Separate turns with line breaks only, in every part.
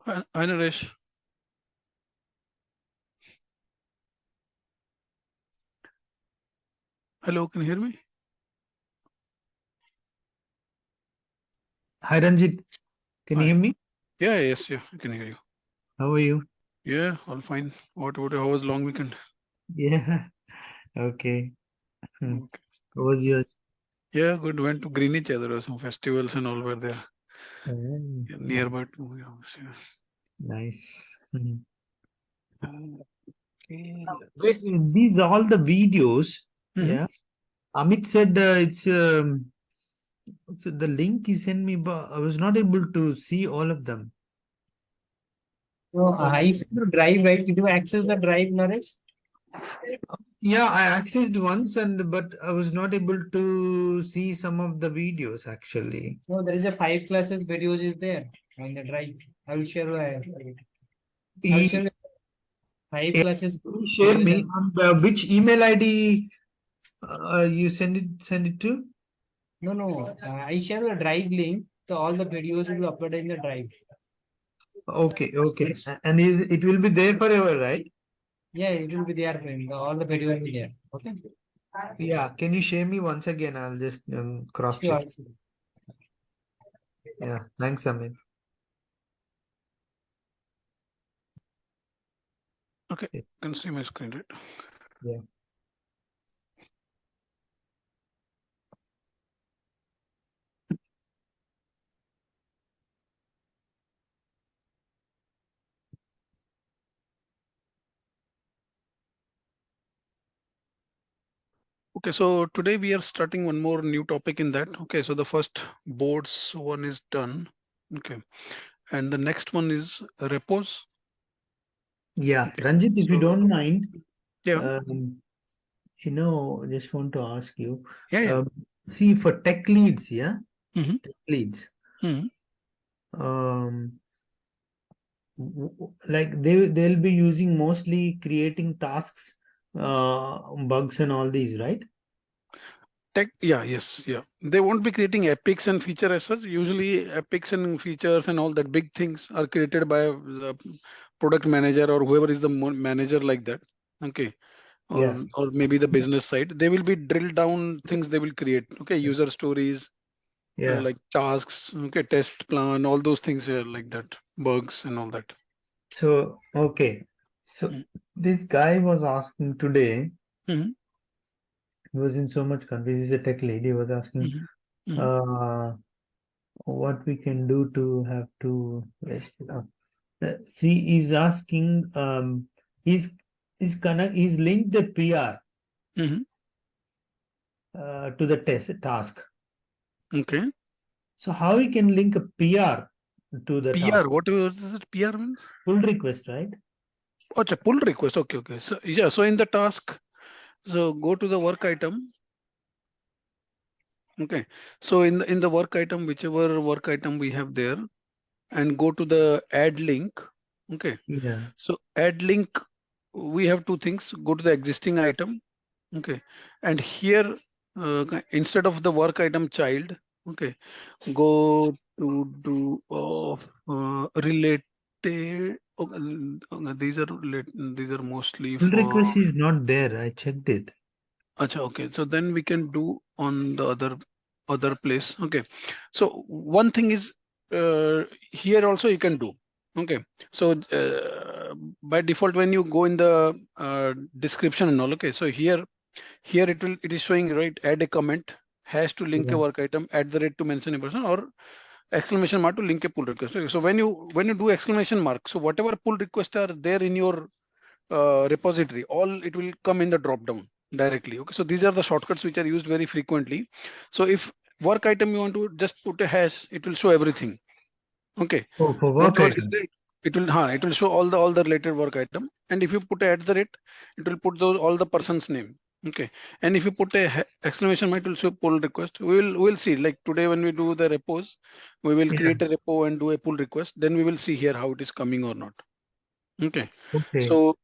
Hi, Naresh. Hello, can you hear me?
Hi Ranjit, can you
Hi.
hear me?
Yeah, yes, yeah, I can hear you.
How are you?
Yeah, all fine. How was long weekend?
Yeah, okay.
Okay.
How was yours?
Yeah, good. Went to Greenwich. There were some festivals and all were there.
Oh,
Yeah, nearby to my house. Yeah.
nice. Mhm.
Okay,
Wait,
let's.
these are all the videos.
Mhm.
Yeah. Amit said it's the link he sent me, but I was not able to see all of them.
So
Oh,
I see the drive, right? Did you access the drive, Naresh?
Yeah, I accessed once and but I was not able to see some of the videos actually.
No, there is a 5 classes videos is there on the drive. I will share. I will share
E-
5 classes
Share
videos
me
and
on which email ID you send it to?
no. I share the drive link. So all the videos will upload in the drive.
Okay, okay. And is it will be there forever, right?
Yeah, it will be there. Friend. All the videos will be there. Okay.
Yeah. Can you share me once again? I'll just cross check.
Sure.
Yeah. Thanks, Amit.
okay. Can see my screen, right?
Yeah.
Okay, so today we are starting one more new topic in that. Okay, so the first boards one is done. Okay, and the next one is repos.
Yeah.
Okay,
Ranjit, if you
so
don't mind,
yeah,
um, just want to ask you,
yeah, yeah.
see for tech leads, yeah,
Mm-hmm.
tech leads,
Mm-hmm.
um, like they'll be using mostly creating tasks, bugs and all these, right?
Tech, yeah, yes, yeah. They won't be creating epics and feature as such. Usually, epics and features and all that big things are created by the product manager or whoever is the manager like that. Okay,
Yeah.
or maybe the business side. They will be drilled down things they will create. Okay, user stories,
Yeah.
like tasks. Okay, test plan, all those things like that, bugs and all that.
So, okay. So this guy was asking today,
Mm-hmm.
he was in so much confusion. He's a tech lead. He was asking
Mm-hmm. Mm-hmm.
uh, what we can do to have to rest. See, he's asking, he's linked the PR
Mm-hmm.
to the test task.
Okay.
So how we can link a PR to the
PR,
task?
what is it? PR means?
Pull request, right?
Oh, it's a pull request. Okay, okay. So yeah, so in the task. So go to the work item. Okay. So in the work item, whichever work item we have there, and go to the add link. Okay.
Yeah.
So add link, we have two things. Go to the existing item. Okay. And here, instead of the work item child, okay, go to do of related. These are mostly
Pull
for.
request is not there. I checked it.
Acha, okay, so then we can do on the other place. Okay, so one thing is here also you can do. Okay, so by default when you go in the description and all, okay, so here it is showing, right, add a comment, has to link a
Yeah.
work item, at the rate to mention a person, or exclamation mark to link a pull request. Okay, so when you do exclamation mark, so whatever pull requests are there in your repository, all it will come in the drop down directly. Okay, so these are the shortcuts which are used very frequently. So if work item you want to just put a hash, it will show everything. Okay,
Oh, for work
whatever is
item.
there, it will show all the related work item. And if you put a at the rate, it will put those all the person's name. Okay, and if you put a exclamation mark, it will show pull request. We'll see, like today when we do the repos, we will
Yeah.
create a repo and do a pull request, then we will see here how it is coming or not. Okay,
Okay.
so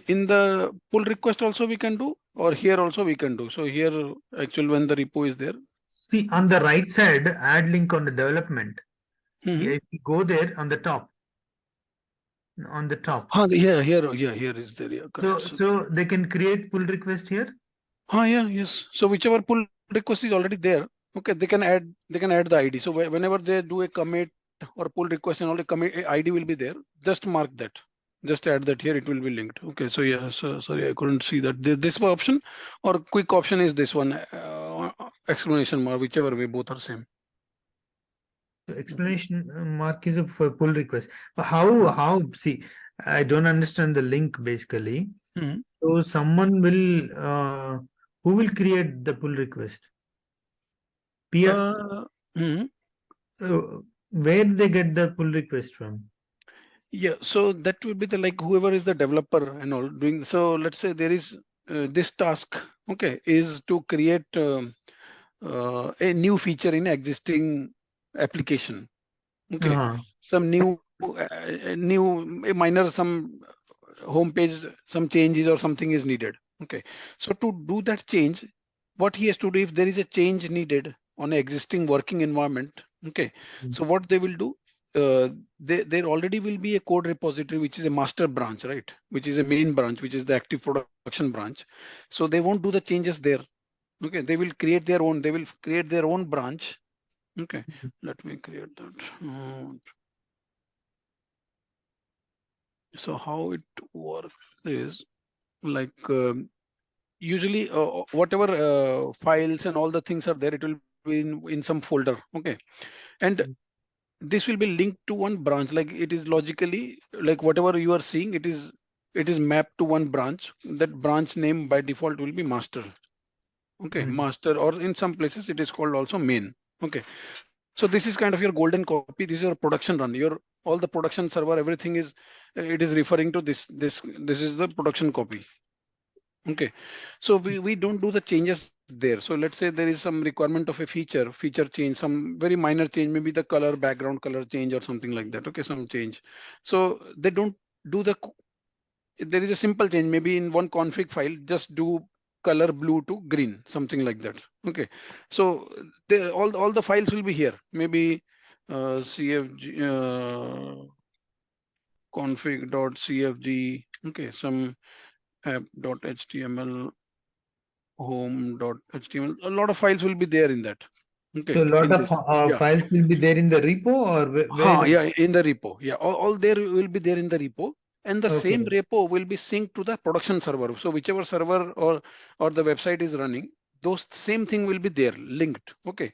in the pull request also we can do, or here also we can do. So here actually when the repo is there.
See on the right side, add link on the development.
Hmm.
Yeah, if you go there on the top, on the top.
Here is there. Yeah, correct.
So they can create pull request here.
Yes. So whichever pull request is already there, okay, they can add the ID. So whenever they do a commit or pull request and all the commit ID will be there, just mark that. Just add that here, it will be linked. Okay, so yeah, so sorry, I couldn't see that. This option or quick option is this one, exclamation mark, whichever way, both are same.
So explanation mark is for pull request. But how see? I don't understand the link basically.
Mhm.
So someone will who will create the pull request? Peer,
Mhm.
where they get the pull request from?
Yeah, so that will be the like whoever is the developer and all doing. So let's say there is this task, okay, is to create a new feature in existing application. Okay,
Uh-huh.
some new a minor some home page, some changes or something is needed. Okay, so to do that change, what he has to do if there is a change needed on an existing working environment. Okay, so what they will do, there already will be a code repository which is a master branch, right, which is a main branch, which is the active production branch. So they won't do the changes there. Okay, they will create their own branch. Okay, let me create that. So how it works is like usually whatever files and all the things are there, it will be in some folder. Okay, and this will be linked to one branch. Like it is logically like whatever you are seeing, it is mapped to one branch. That branch name by default will be master. Okay, master, or in some places it is called also main. Okay, so this is kind of your golden copy. This is your production run. Your all the production server, everything is it is referring to this is the production copy. Okay, so we don't do the changes there. So let's say there is some requirement of a feature change, some very minor change, maybe the color, background color change or something like that. Okay, some change. So they don't do there is a simple change, maybe in one config file, just do color blue to green, something like that. Okay, so all the files will be here. Maybe cfg config.cfg. Okay, some app.html, home.html. A lot of files will be there in that.
So
Okay,
a lot
in
of
this. Yeah.
files will be there in the repo or where?
Yeah, in the repo. Yeah, all there will be there in the repo, and the same
Okay.
repo will be synced to the production server. So whichever server or the website is running, those same thing will be there linked. Okay,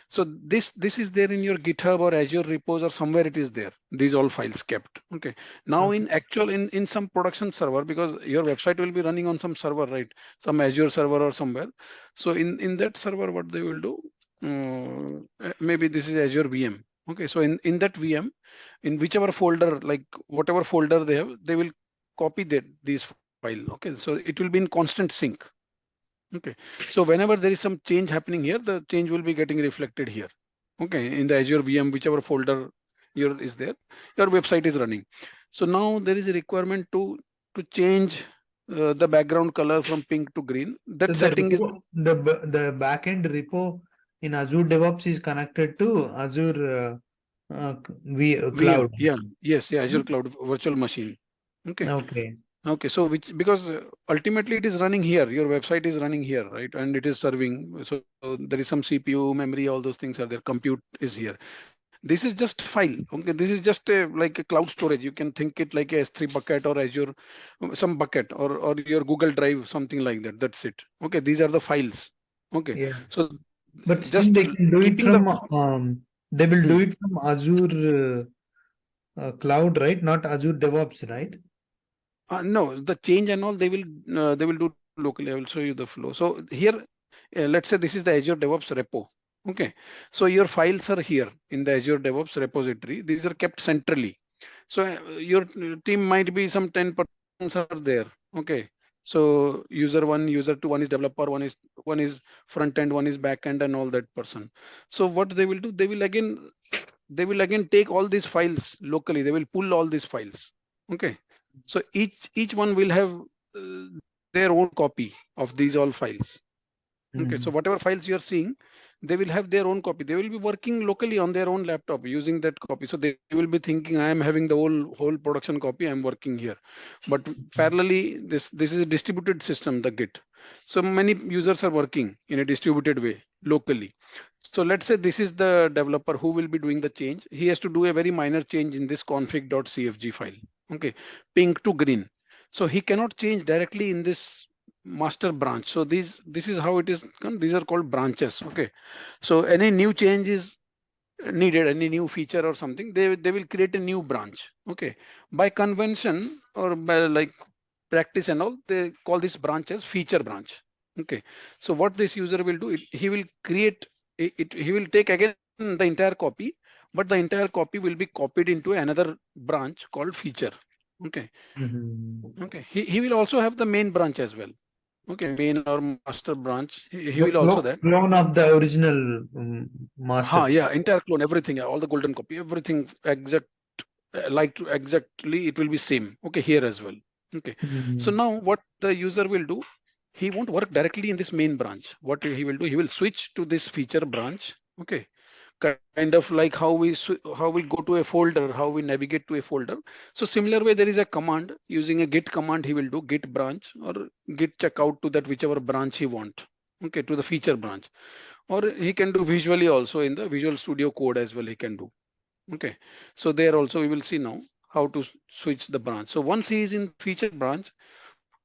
so this is there in your GitHub or Azure repos or somewhere it is there. These all files kept. Okay, now
Okay.
in actual in some production server, because your website will be running on some server, right? Some Azure server or somewhere. So in that server, what they will do? Maybe this is Azure VM. Okay, so in that VM, in whichever folder, like whatever folder they have, they will copy these file. Okay, so it will be in constant sync. Okay, so whenever there is some change happening here, the change will be getting reflected here. Okay, in the Azure VM, whichever folder your is there, your website is running. So now there is a requirement to change the background color from pink to green.
So
That
the
setting is
repo, the backend repo in Azure DevOps is connected to Azure
VM.
cloud.
Yeah, yes, yeah, Azure Cloud Virtual Machine. Okay.
Okay.
Okay, so because ultimately it is running here, your website is running here, right? And it is serving. So there is some CPU, memory, all those things are there. Compute is here. This is just file. Okay, this is just like a cloud storage. You can think it like a S3 bucket or Azure, some bucket or your Google Drive, something like that. That's it. Okay, these are the files. Okay,
Yeah.
so
But still
just
they can do it
keeping the
from they will do
Hmm.
it from Azure cloud, right? Not Azure DevOps, right?
No, the change and all they will do locally. I will show you the flow. So here, let's say this is the Azure DevOps repo. Okay, so your files are here in the Azure DevOps repository. These are kept centrally. So your team might be some 10 persons are there. Okay, so user one, user two, one is developer, one is front end, one is back end, and all that person. So what they will do, they will again take all these files locally. They will pull all these files. Okay, so each one will have their own copy of these all files. Okay, so
Mhm.
whatever files you are seeing, they will have their own copy. They will be working locally on their own laptop using that copy. So they will be thinking, I am having the whole production copy, I'm working here. But parallelly, this is a distributed system, the Git. So many users are working in a distributed way locally. So let's say this is the developer who will be doing the change. He has to do a very minor change in this config.cfg file. Okay, pink to green. So he cannot change directly in this master branch. So this is how it is. These are called branches. Okay, so any new change is needed, any new feature or something, they will create a new branch. Okay, by convention or by like practice and all, they call this branch as feature branch. Okay, so what this user will do, he will create he will take again the entire copy, but the entire copy will be copied into another branch called feature. Okay. Okay, he will also have the main branch as well. Okay, main or master branch, he will also that.
Clone of the original master.
Yeah, entire clone, everything, all the golden copy, everything exact, exactly, it will be same. Okay, here as well. Okay, so now what the user will do, he won't work directly in this main branch. What he will do, he will switch to this feature branch. Okay, kind of like how we go to a folder, how we navigate to a folder. So similar way, there is a command, using a git command, he will do git branch or git checkout to that whichever branch he want. Okay, to the feature branch, or he can do visually also in the Visual Studio Code as well, he can do. Okay, so there also we will see now how to switch the branch. So once he is in feature branch,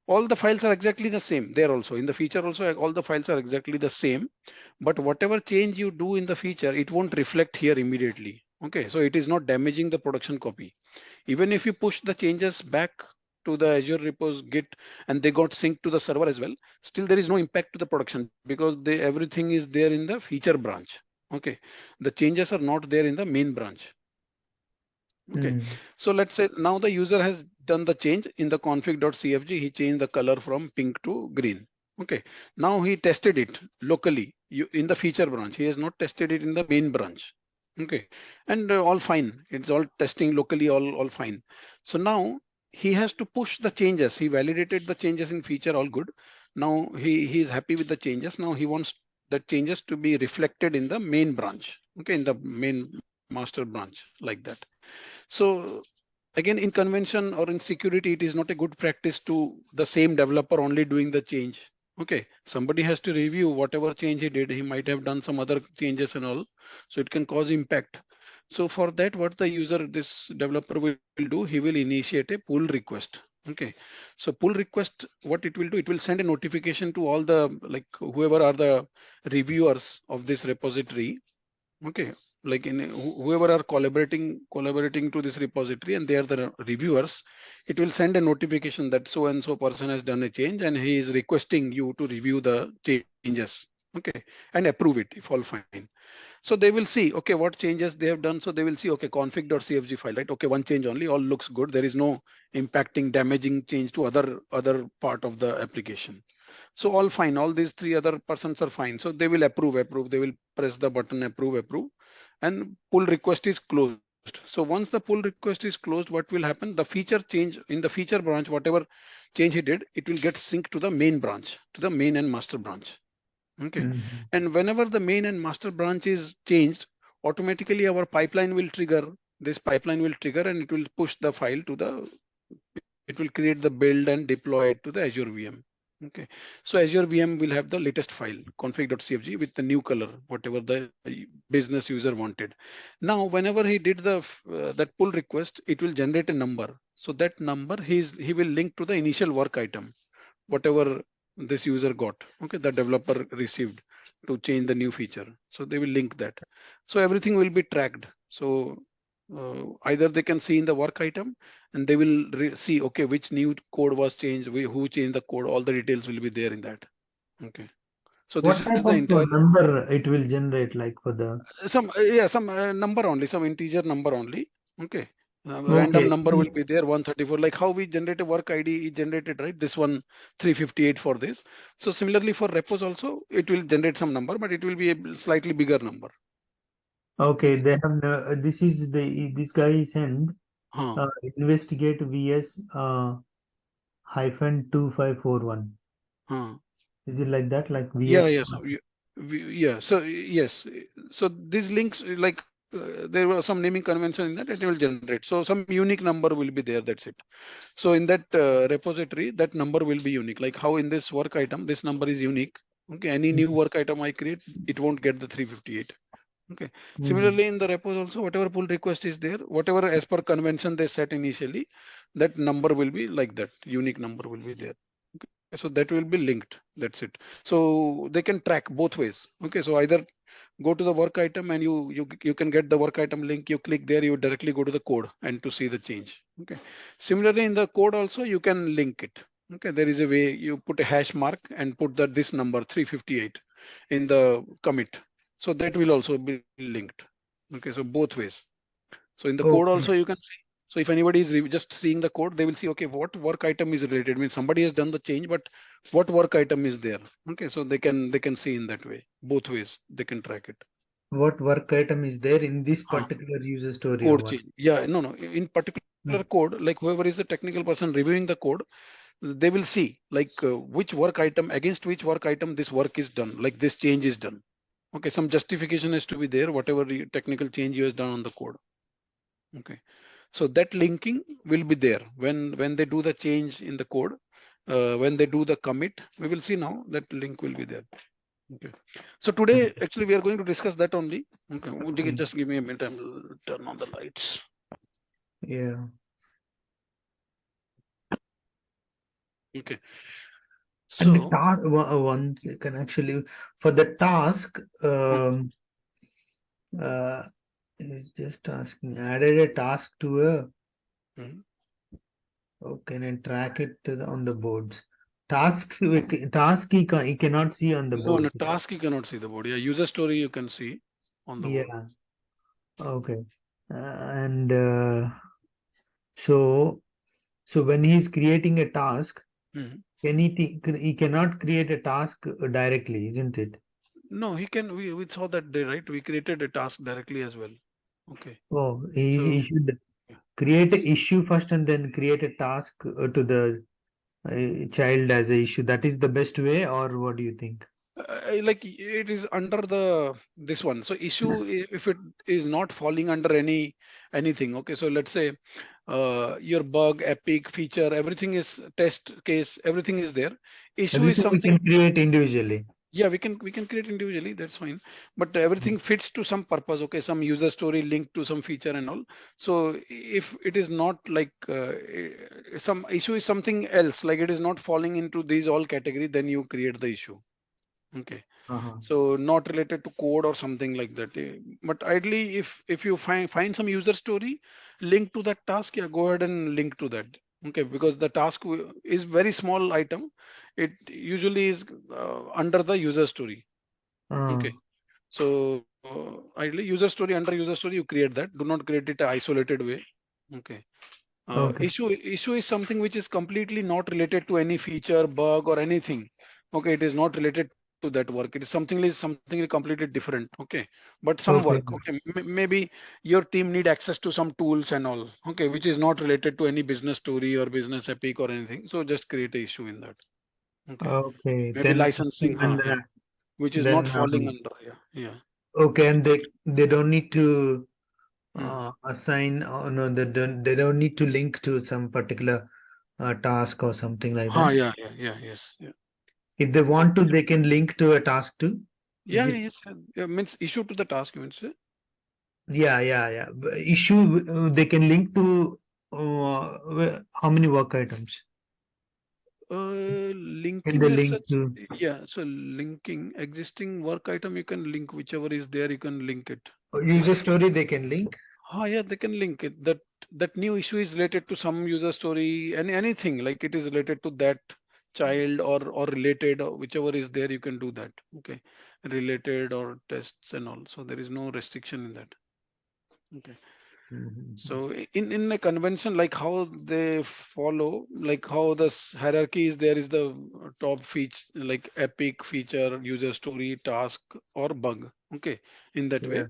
all the files are exactly the same. There also in the feature also, all the files are exactly the same, but whatever change you do in the feature, it won't reflect here immediately. Okay, so it is not damaging the production copy. Even if you push the changes back to the Azure repos Git and they got synced to the server as well, still there is no impact to the production because everything is there in the feature branch. Okay, the changes are not there in the main branch. Okay, so let's say now the user has done the change in the config.cfg. He changed the color from pink to green. Okay, now he tested it locally in the feature branch. He has not tested it in the main branch. Okay, and all fine. It's all testing locally, all fine. So now he has to push the changes. He validated the changes in feature, all good. Now he is happy with the changes. Now he wants the changes to be reflected in the main branch. Okay, in the main master branch, like that. So again, in convention or in security, it is not a good practice to the same developer only doing the change. Okay, somebody has to review whatever change he did. He might have done some other changes and all, so it can cause impact. So for that, what the user, this developer will do, he will initiate a pull request. Okay, so pull request, what it will do, it will send a notification to all the, like, whoever are the reviewers of this repository. Okay, like in whoever are collaborating to this repository and they are the reviewers, it will send a notification that so and so person has done a change and he is requesting you to review the changes. Okay, and approve it if all fine. So they will see, okay, what changes they have done. So they will see, okay, config.cfg file, right? Okay, one change only, all looks good. There is no impacting, damaging change to other part of the application. So all fine, all these three other persons are fine. So they will approve, they will press the button approve, and pull request is closed. So once the pull request is closed, what will happen? The feature change in the feature branch, whatever change he did, it will get synced to the main branch, to the main and master branch. Okay, and whenever the main and master branch is changed, automatically our pipeline will trigger. This pipeline will trigger and it will push the file to the, it will create the build and deploy it to the Azure VM. Okay, so Azure VM will have the latest file config.cfg with the new color, whatever the business user wanted. Now, whenever he did the that pull request, it will generate a number. So that number he will link to the initial work item, whatever this user got. Okay, the developer received to change the new feature. So they will link that. So everything will be tracked. So either they can see in the work item and they will see, okay, which new code was changed, who changed the code, all the details will be there in that. Okay, so
What
this
type
is the
of
entire
number it will generate, like for the
some number only, some integer number only. Okay, random number will be there, 134, like how we generate a work ID is generated, right? This one 358 for this. So similarly for repos also, it will generate some number, but it will be a slightly bigger number.
Okay, they have this is this guy send investigate vs hyphen 2541. Is it like that, like vs?
Yes, Yeah, so yes, so these links there was some naming convention in that it will generate. So some unique number will be there. That's it. So in that repository, that number will be unique. Like how in this work item, this number is unique. Okay, any new work item I create, it won't get the 358. Okay. Similarly, in the repos also, whatever pull request is there, whatever as per convention they set initially, that number will be like that. Unique number will be there. Okay, so that will be linked. That's it. So they can track both ways. Okay, so either go to the work item and you can get the work item link. You click there, you directly go to the code and to see the change. Okay. Similarly, in the code also you can link it. Okay, there is a way you put a hash mark and put that this number 358 in the commit. So that will also be linked. Okay, so both ways. So in the code also you can see. So if anybody is just seeing the code, they will see, okay, what work item is related. Means somebody has done the change, but what work item is there? Okay, so they can see in that way. Both ways they can track it.
What work item is there in this
Huh.
particular user story or
Code
what?
change. Yeah, no. In particular code, like whoever is the technical person reviewing the code, they will see like which work item against which work item this work is done. Like this change is done. Okay, some justification has to be there. Whatever the technical change you has done on the code. Okay, so that linking will be there when they do the change in the code. When they do the commit, we will see now that link will be there. Okay, so today actually we are going to discuss that only. Okay, would you just give me a minute? I will turn on the lights.
Yeah.
Okay,
And the
so
task, one second actually, for the task, it's just asking, added a task to a, can I track it to on the boards? Tasks, task he cannot see on the
no,
board.
task you cannot see the board. Yeah, user story you can see on the board.
Yeah. Okay. And so when he's creating a task, he cannot create a task directly, isn't it?
No, he can. We saw that day, right? We created a task directly as well. Okay.
Oh,
So
he should create an issue first and then create a task to the child as a issue. That is the best way, or what do you think?
like it is under the this one. So issue if it is not falling under anything. Okay. So let's say your bug, epic, feature, everything is test case, everything is there. Issue is
Everything we
something.
can create individually.
Yeah, we can create individually, that's fine, but everything fits to some purpose. Okay, some user story linked to some feature and all. So if it is not like some issue is something else, like it is not falling into these all category, then you create the issue. Okay, so not related to code or something like that. But ideally, if you find some user story linked to that task, yeah, go ahead and link to that. Okay, because the task is very small item. It usually is under the user story. Okay, so ideally user story, under user story you create that. Do not create it a isolated way. Okay. Issue is something which is completely not related to any feature, bug, or anything. Okay, it is not related to that work. It is something completely different. Okay, but some work.
Okay.
Okay, maybe your team need access to some tools and all. Okay, which is not related to any business story or business epic or anything. So just create a issue in that. Okay,
Okay.
maybe licensing,
Then,
yeah, which is not
then
falling under. Yeah.
okay, and they don't need to
Hmm.
assign, no, they don't need to link to some particular task or something like that.
Yes, yeah.
If they want to, they can link to a task too. Is it?
Yes, yeah, means issue to the task, you mean say?
Yeah. Issue, they can link to how many work items? Can they
Linking as
link
such,
to
yeah. So linking existing work item, you can link whichever is there, you can link it.
user story? They can link.
Yeah, they can link it. That new issue is related to some user story, anything like it is related to that child or related or whichever is there, you can do that. Okay, related or tests and all. So there is no restriction in that. Okay. So in a convention, like how they follow, like how this hierarchy is, there is the top feature, like epic, feature, user story, task, or bug. Okay, in that way,
Yeah.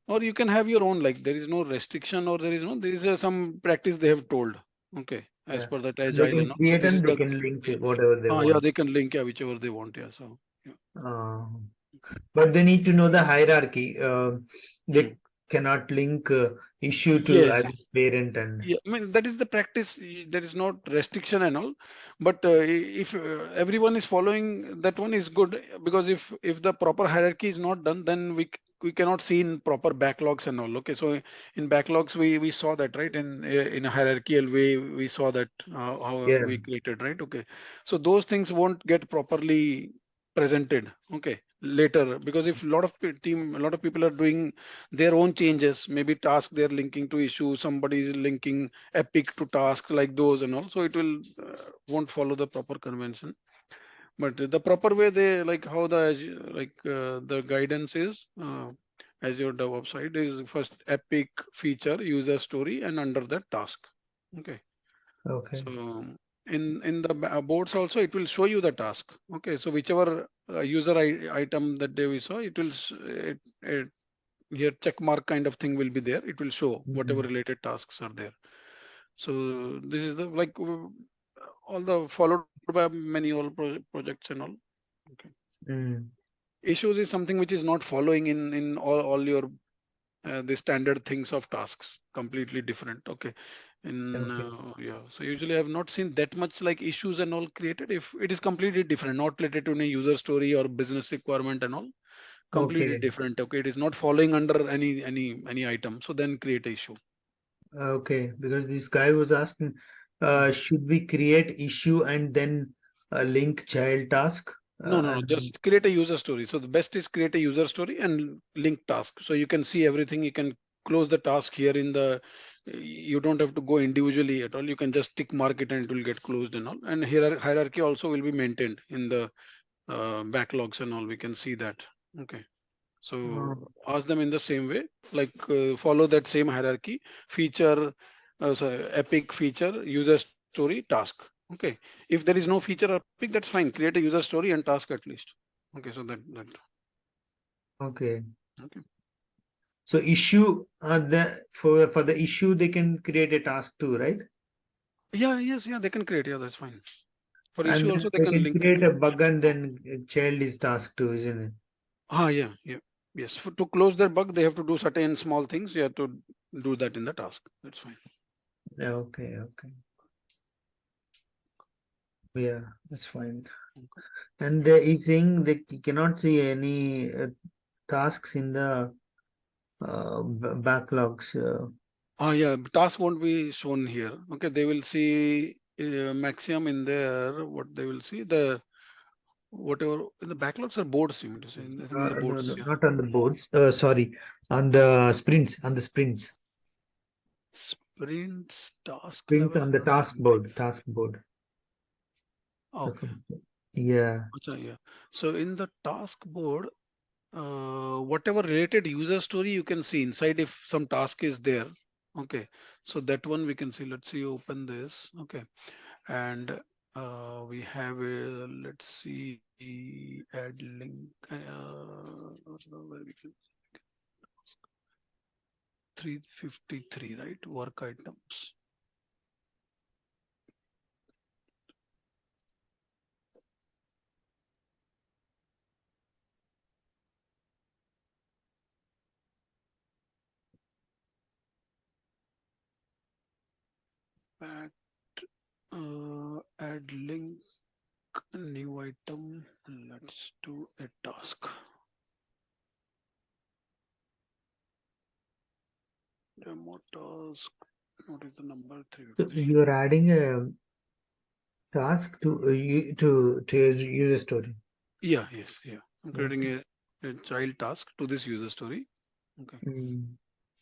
or you can have your own. Like there is no restriction, or there is some practice they have told. Okay, as
Yeah.
per that
They
agile
can
and all. So
create
this is
and they
the
can link to whatever they
yeah,
want.
they can link, yeah, whichever they want. Yeah, so yeah.
But they need to know the hierarchy. They
Hmm.
cannot link issue to
Yes,
either
yes.
parent and
Yeah, I mean that is the practice. There is not restriction and all, but if everyone is following that one is good because if the proper hierarchy is not done, then we cannot see in proper backlogs and all. Okay, so in backlogs we saw that, right, in a hierarchical way we saw that how
yeah.
we created, right. Okay, so those things won't get properly presented. Okay, later, because if a lot of people are doing their own changes, maybe task they're linking to issue, somebody is linking epic to task like those and all, so it will won't follow the proper convention. But the proper way, they like how the guidance is, Azure DevOps side is first epic feature user story and under that task. Okay,
Okay.
so in the boards also it will show you the task. Okay, so whichever user item that day we saw, it will it here check mark kind of thing will be there. It will show whatever
Mhm.
related tasks are there. So this is the all the followed by many all projects and all. Okay.
Mm.
Issues is something which is not following in all your the standard things of tasks. Completely different. Okay. In
Okay.
yeah. So usually I have not seen that much like issues and all created. If it is completely different, not related to any user story or business requirement and all, completely
Okay.
different. Okay, it is not following under any item, so then create a issue.
Okay. Because this guy was asking,
Hmm.
should we create issue and then link child task?
No,
And
just create a user story. So the best is create a user story and link task, so you can see everything. You can close the task here in the, you don't have to go individually at all. You can just tick mark it and it will get closed and all, and here hierarchy also will be maintained in the backlogs and all. We can see that. Okay. So ask them in the same way, like follow that same hierarchy, feature, sorry, epic feature, user story, task. Okay. If there is no feature or epic, that's fine. Create a user story and task at least. Okay. So that
okay.
okay.
So issue the for the issue they can create a task too, right?
Yeah, yes, yeah, they can create. Yeah, that's fine. For issue
And
also
then
they
they
can
can
link
create
it.
a bug and then child is task too, isn't it?
Yeah, yeah. Yes. To close their bug, they have to do certain small things. You have to do that in the task. That's fine.
Yeah, okay, okay. Yeah, that's fine.
Okay.
And he's saying they cannot see any tasks in the backlogs.
Yeah, task won't be shown here. Okay, they will see maximum in there. What they will see, the whatever in the backlogs or boards, you mean to say? I think in the
No,
boards,
no,
yeah.
not on the boards. Sorry, on the sprints, on the sprints,
Sprints, task
sprints
level.
on the task board, task board. The
Okay,
first, yeah.
acha, yeah. So in the task board, whatever related user story you can see inside if some task is there. Okay, so that one we can see. Let's see, open this. Okay, and we have a, let's see, add link, where we can 353, right, work items. Add, add link, new item. Let's do a task. Demo task. What is the number?
So
353.
you're adding a task to to user story.
Yeah, yes, yeah. I'm creating
Okay.
a child task to this user story. Okay.
Mm.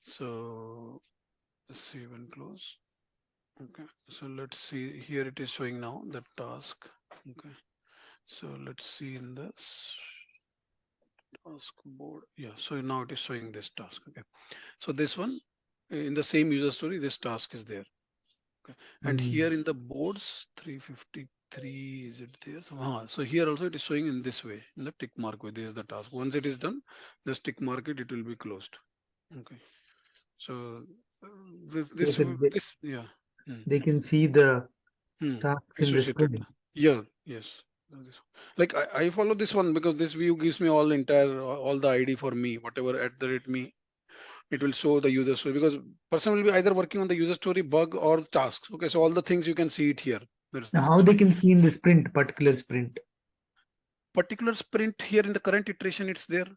So save and close. Okay. So let's see here. It is showing now the task. Okay. So let's see in this task board. Yeah. So now it is showing this task. Okay. So this one in the same user story, this task is there. Okay. And
Mm.
here in the boards 353, is it there? So here also it is showing in this way, in the tick mark way. This is the task. Once it is done, just tick mark it, it will be closed. Okay. So uh,
They can, they,
this, yeah. Hmm.
they can see the
Hmm.
tasks in the
Associated.
sprint.
Yeah, yes. Like I follow this one because this view gives me all all the ID for me, whatever at the rate me, it will show the user story, because person will be either working on the user story, bug or tasks. Okay, so all the things you can see it here.
Now, how they can see in the sprint, particular sprint?
Particular sprint here in the current iteration, it's there.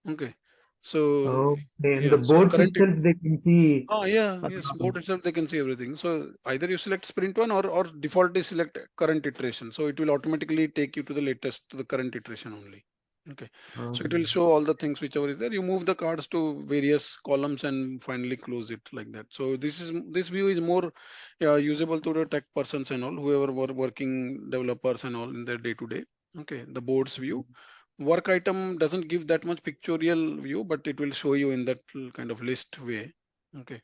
Okay, so
Okay, in the
yeah, so
boards
current
itself, they can see.
oh yeah, yes, board itself they can see everything. So either you select sprint one, or default is select current iteration. So it will automatically take you to the latest, to the current iteration only. Okay, so it will show all the things whichever is there. You move the cards to various columns and finally close it like that. So this view is more usable to the tech persons and all, whoever were working developers and all in their day to day. Okay, the boards view. Work item doesn't give that much pictorial view, but it will show you in that kind of list way. Okay,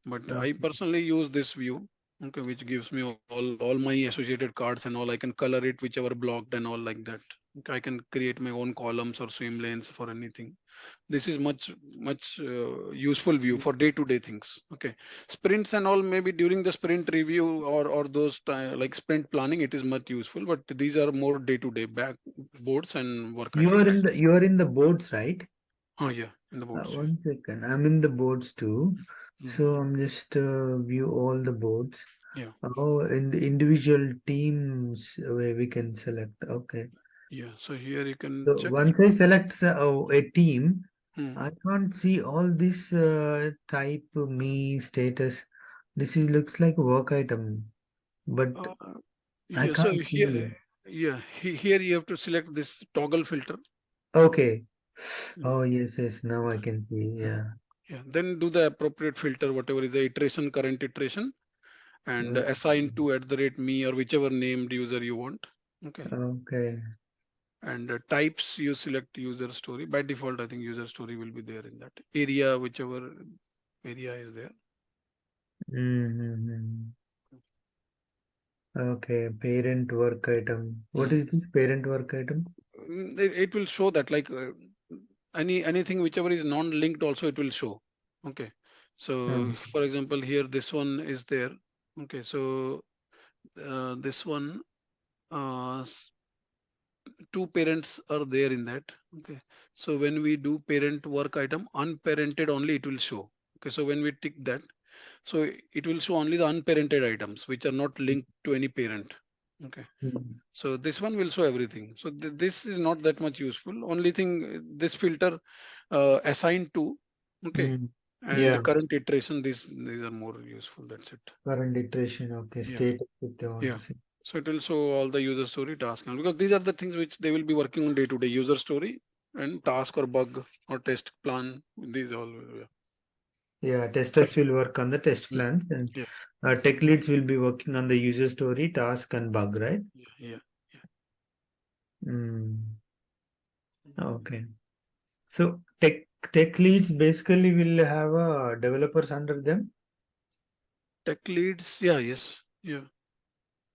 but I
Okay.
personally use this view. Okay, which gives me all my associated cards and all. I can color it whichever blocked and all like that. Okay, I can create my own columns or swim lanes for anything. This is much useful view for day to day things. Okay, sprints and all, maybe during the sprint review or those like sprint planning, it is much useful. But these are more day to day back boards and work
You are
items.
in the boards, right?
Oh yeah, in the boards.
One second, I'm in the boards too.
Mm,
So I'm just view all the boards.
yeah,
Oh, in the individual teams where we can select. Okay.
yeah. So here you can
So
check.
once I select a team,
Hmm.
I can't see all this type me status. This is looks like a work item, but
Uh,
I
yeah, so
can't
here,
see.
yeah, here you have to select this toggle filter.
Okay.
Mm,
Oh yes, yes. Now I can see.
mm.
Yeah.
Yeah, then do the appropriate filter, whatever is the iteration, current iteration, and
Mm,
assign to at the rate me or whichever named user you want. Okay,
okay.
and types you select user story. By default, I think user story will be there in that area, whichever area is there.
Mm-hmm. Okay. Parent work item. What
Mm.
is this parent work item?
It will show that, like anything whichever is non-linked also it will show. Okay, so
Mhm.
for example here this one is there. Okay, so this one uh, two parents are there in that. Okay, so when we do parent work item unparented only, it will show. Okay, so when we tick that, so it will show only the unparented items which are not linked to any parent. Okay,
Mhm.
so this one will show everything. So this is not that much useful. Only thing, this filter assigned to, okay,
Mm.
and the
Yeah.
current iteration, these are more useful. That's it.
Current iteration. Okay.
Yeah,
Status if they want
yeah.
to see.
So it will show all the user story, task, and because these are the things which they will be working on day to day. User story and task or bug or test plan. These all. Yeah.
Yeah. Testers will work on the test
Mm,
plans and
yeah,
tech leads will be working on the user story, task and bug, right?
yeah, yeah.
Mm. Okay. So tech leads basically will have developers under them.
Tech leads. Yeah, yes, yeah.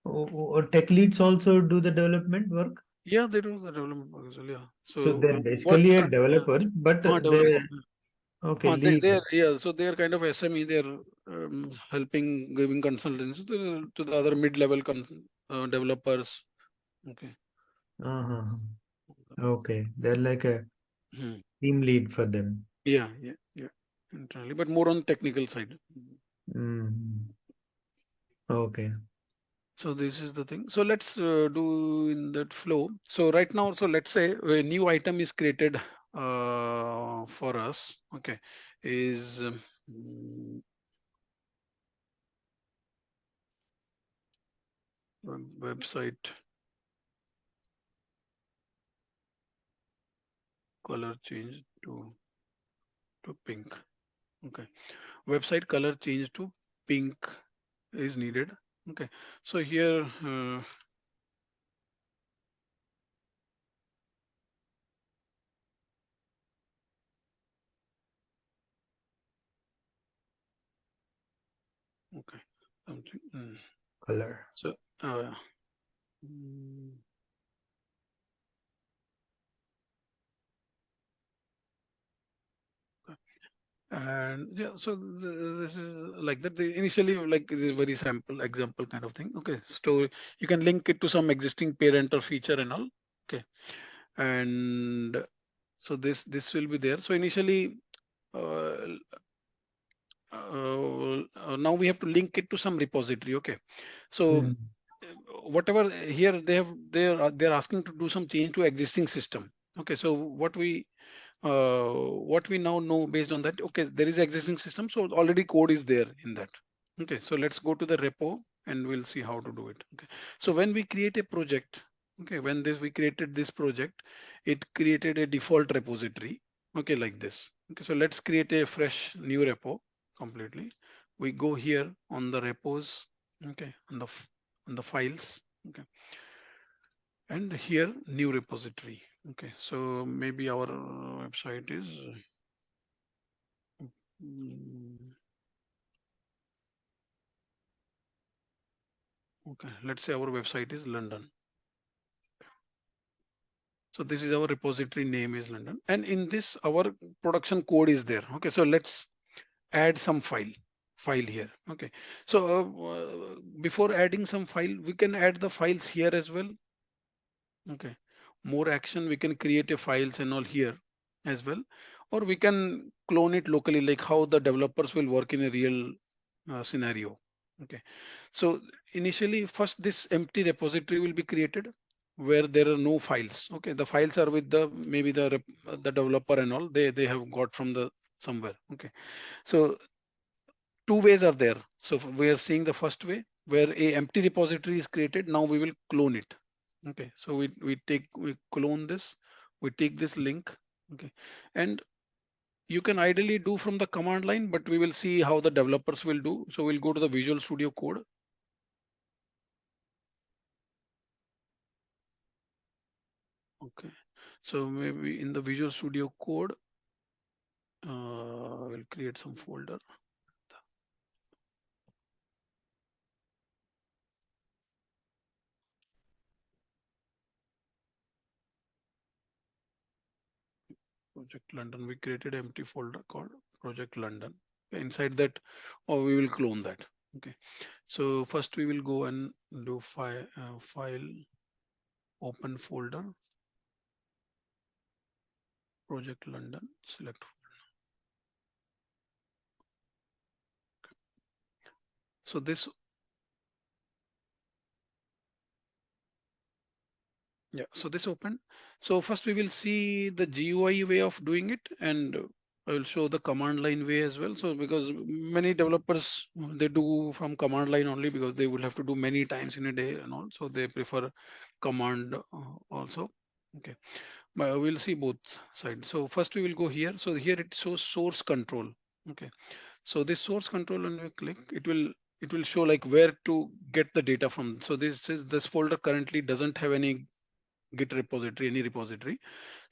Or tech leads also do the development work.
Yeah, they do the development work as well. Yeah.
So
So
they're
what?
basically a developers, but they
Developer.
okay lead.
They're, yeah. So they're kind of SME. They're helping, giving consultancy to the other mid-level developers. Okay.
Uh-huh. Okay, they're like a
Hmm.
team lead for them.
Yeah, yeah, yeah. Internally, but more on technical side.
Mm. Okay.
So this is the thing. So let's do in that flow. So right now, so let's say a new item is created for us. Okay, is website color change to pink. Okay, website color change to pink is needed. Okay, so here okay, something.
Color.
So mm, And yeah, so this is like that. Initially, like this is very sample example kind of thing. Okay, so you can link it to some existing parent or feature and all. Okay, and so this will be there. So initially, uh, now we have to link it to some repository. Okay, so
Hmm.
whatever here they're asking to do some change to existing system. Okay, so what we now know based on that, okay, there is existing system, so already code is there in that. Okay, so let's go to the repo and we'll see how to do it. Okay, so when we create a project, okay, when we created this project, it created a default repository. Okay, like this. Okay, so let's create a fresh new repo completely. We go here on the repos, okay, on the files, okay, and here new repository. Okay, so maybe our website is okay, let's say our website is London. So this is our repository name is London, and in this our production code is there. Okay, so let's add some file here. Okay, so before adding some file, we can add the files here as well. Okay, more action, we can create a files and all here as well, or we can clone it locally, like how the developers will work in a real scenario. Okay, so initially first this empty repository will be created where there are no files. Okay, the files are with the maybe the developer and all they have got from the somewhere. Okay, so two ways are there. So we are seeing the first way where a empty repository is created. Now we will clone it. Okay, so we clone this, we take this link. Okay, and you can ideally do from the command line, but we will see how the developers will do. So we'll go to the Visual Studio Code. Okay, so maybe in the Visual Studio Code, we'll create some folder. Project London, we created empty folder called Project London. Inside that, or we will clone that. Okay, so first we will go and do file, open folder, Project London, select. So this, yeah, so this open. So first we will see the GUI way of doing it, and I will show the command line way as well. So because many developers they do from command line only because they will have to do many times in a day and all, so they prefer command also. Okay, but we'll see both sides. So first we will go here. So here it shows source control. Okay, so this source control when we click, it will show like where to get the data from. So this folder currently doesn't have any Git repository, any repository.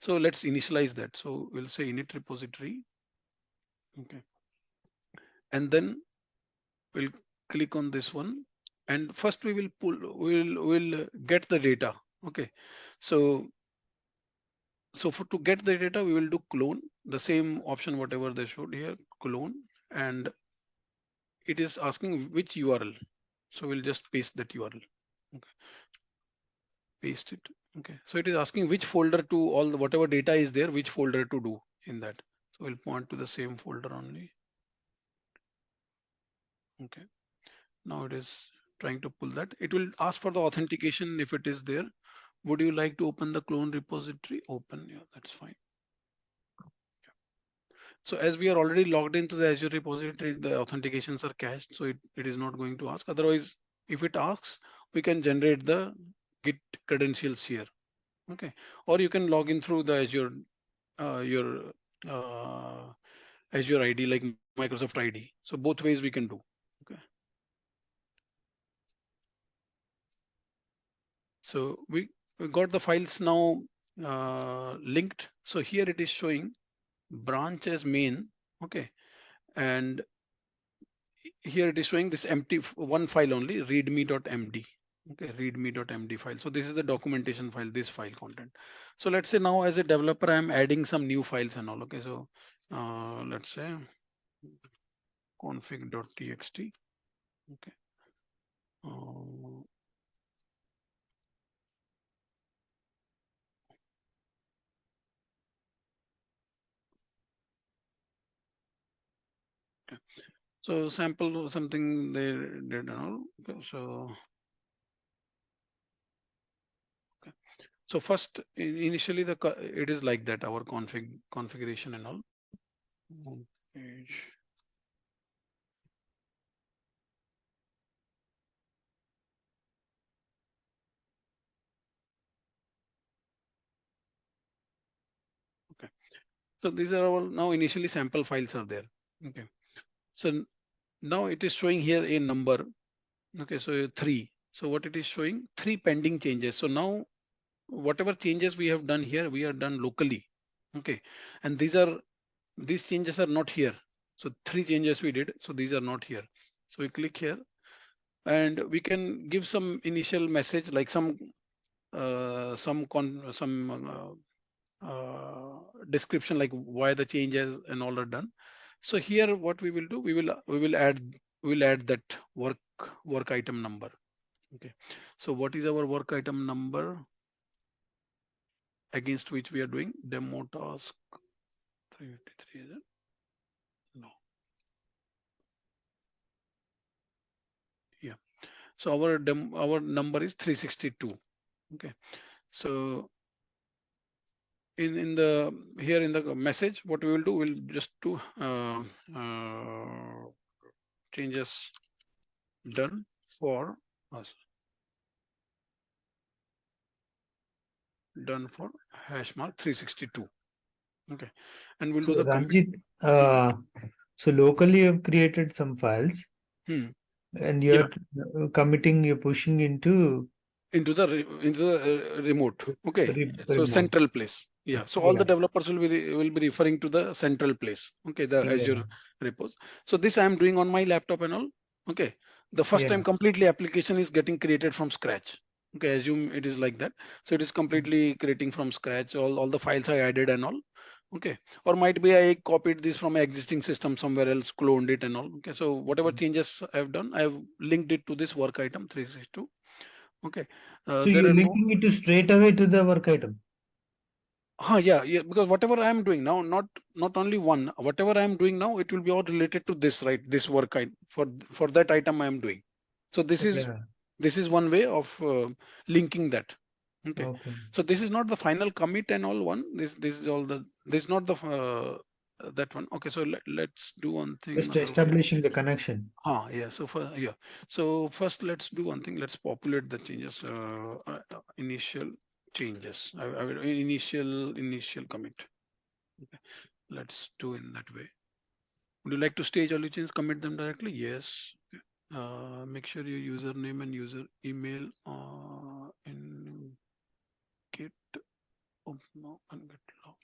So let's initialize that. So we'll say init repository. Okay, and then we'll click on this one. And first we will we'll get the data. Okay, so for to get the data, we will do clone, the same option whatever they showed here, clone, and it is asking which URL. So we'll just paste that URL. Okay, paste it. Okay, so it is asking which folder to all the whatever data is there, which folder to do in that. So we'll point to the same folder only. Okay, now it is trying to pull that. It will ask for the authentication if it is there. Would you like to open the clone repository? Open, yeah, that's fine. So as we are already logged into the Azure repository, the authentications are cached, so it is not going to ask. Otherwise, if it asks, we can generate the Git credentials here. Okay, or you can log in through the Azure your Azure ID like Microsoft ID. So both ways we can do. Okay, so we got the files now linked. So here it is showing branch as main. Okay, and here it is showing this empty one file only, readme.md. Okay, readme.md file. So this is the documentation file, this file content. So let's say now as a developer, I'm adding some new files and all. Okay, so let's say config.txt. Okay. Okay. So sample something they did now. Okay. So okay. So first initially it is like that, our configuration and all. Page. Okay. So these are all now initially sample files are there. Okay. So now it is showing here a number. Okay. So 3. So what it is showing 3 pending changes. So now whatever changes we have done here, we are done locally. Okay. And these changes are not here. So 3 changes we did. So these are not here. So we click here and we can give some initial message like some description like why the changes and all are done. So here what we will do, we will add that work item number. Okay. So what is our work item number against which we are doing demo task 353, is it? No. Yeah. So our number is 362. Okay. So in the here in the message, what we will do, we'll just do changes done for us, done for hash mark 362. Okay. And we'll
So
do the commit.
Ranjit, so locally you've created some files and
Yeah.
you're committing, you're pushing into
Into the remote. Okay. So
remote.
central place. Yeah. So all
Yeah.
the developers will be referring to the central place. Okay. The
Yeah.
Azure repos. So this I am doing on my laptop and all. Okay. The first
Yeah.
time completely application is getting created from scratch. Okay. Assume it is like that. So it is completely creating from scratch, all the files I added and all. Okay. Or might be I copied this from an existing system somewhere else, cloned it and all. Okay. So whatever changes I've done, I've linked it to this work item 362. Okay.
So
There
you're
are no.
linking it to straight away to the work item.
Yeah, because whatever I am doing now, not only one, whatever I am doing now, it will be all related to this, right? This work for that item I am doing. So
Yeah.
this is one way of linking that. Okay.
Okay.
So this is not the final commit and all one. This is all this is not the that one. Okay. So let's do one thing.
Just
Okay.
establishing the connection.
Yeah. So yeah. So first let's do one thing. Let's populate the changes. Initial changes. I will initial commit. Okay. Let's do in that way. Would you like to stage all your changes, commit them directly? Yes. Make sure your username and user email in git open and git log.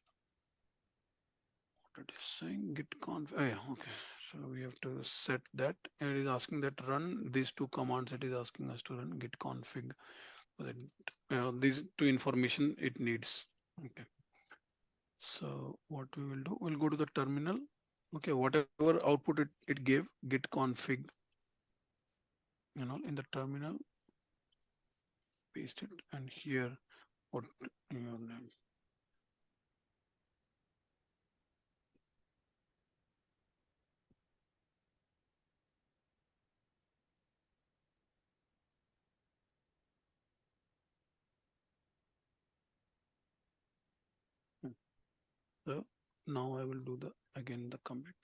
What it is saying git conf. Oh, yeah. Okay. So we have to set that. And it is asking that run these 2 commands. It is asking us to run git config. These 2 information it needs. Okay. So what we will do, we'll go to the terminal. Okay, whatever output it gave, git config, in the terminal, paste it, and here what your name. So now I will do again the commit.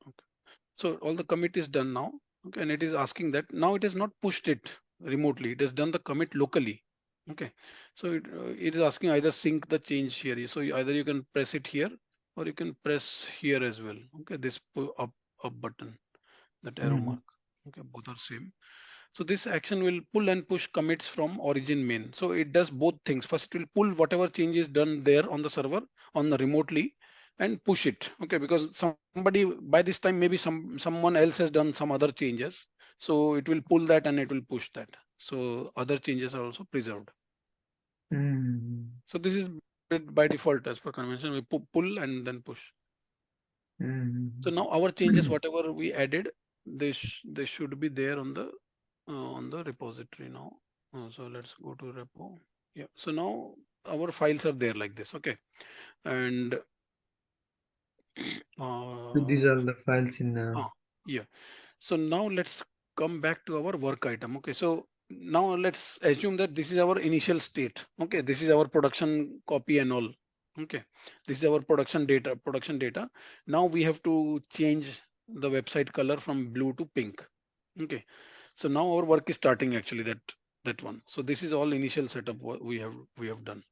Okay. So all the commit is done now. Okay, and it is asking that now it has not pushed it remotely. It has done the commit locally. Okay, so it is asking either sync the change here. So either you can press it here or you can press here as well. Okay, this up button, that arrow mark. Okay, both are same. So this action will pull and push commits from origin main. So it does both things. First, it will pull whatever change is done there on the server on the remotely and push it. Okay, because somebody by this time maybe someone else has done some other changes. So it will pull that and it will push that. So other changes are also preserved. So this is by default as per convention. We pull and then push. So now our changes, whatever we added, they should be there on the repository now. So let's go to repo. Yeah. So now our files are there like this. Okay. And
So these
uh,
are the files in the.
yeah. So now let's come back to our work item. Okay. So now let's assume that this is our initial state. Okay. This is our production copy and all. Okay. This is our production data. Now we have to change the website color from blue to pink. Okay. So now our work is starting actually that one. So this is all initial setup what we have done